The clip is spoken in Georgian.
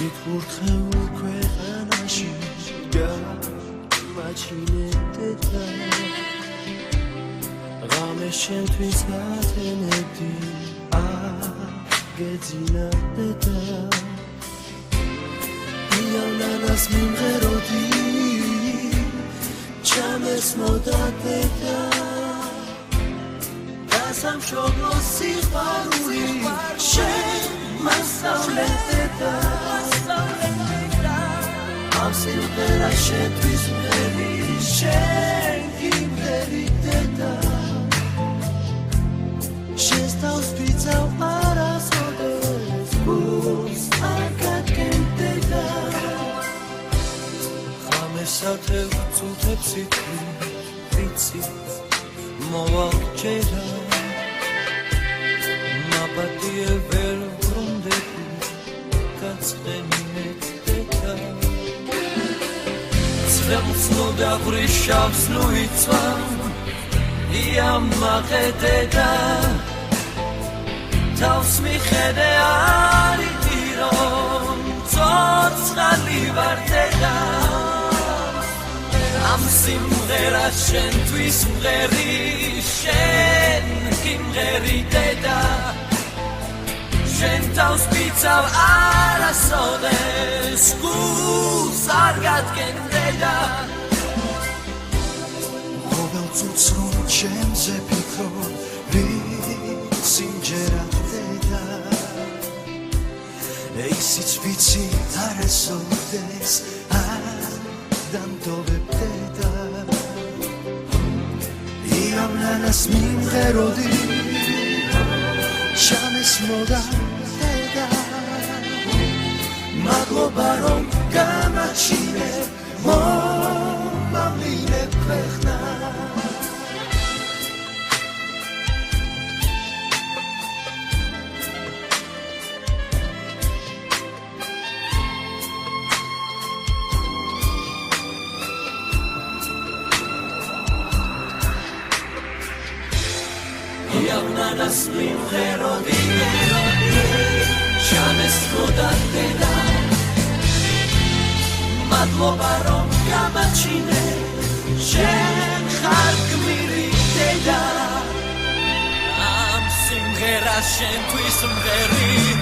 მიკურთხეულ ქვეყანაში გამაჩინებდა ღამე შენთვის გათენებდი აგეძინავდა იანანას მიმღეროდი ჩამეს მოდადდა დასამშობლო სიყვარული შენ მასწავლეთდა ამ სიმღერას შენთვის მღერი შენ გიმღერიდედა შენს თავს ვიცავ არასოდეს გულს არ გაგენდედა ღამესათელ წუთებსით ვიცი მოვალ ჯერა მაპატიე ვერ ვრუნდები გაცხენინებდა წელს მოდავრიშავს ლუიცვა იამაყედედა თავს მიხედე არიტირომ ცოცხალი ვარდედა ამ სიმღერას შენთვის მღერი შენ გიმღერიდედა შენ თავს ვიცავ არასოდეს გულს არ გადგენდედა ყოველ წუთს რომ ჩემზე ფიქრო ვიცი მჯერადედა ისიც ვიცი არასოდეს დამტოვებდედა იამნანას მიმღეროდი შამეს მოდადდა მადლობა რომ გამაჩინე მომავლინე ქვეყნა იამნანას მიმღეროდი შამეს მოდადდა მადლობა რომ გამაჩინე შენ ხარ გმირი დედა ამ სიმღერას შენთვის მღერი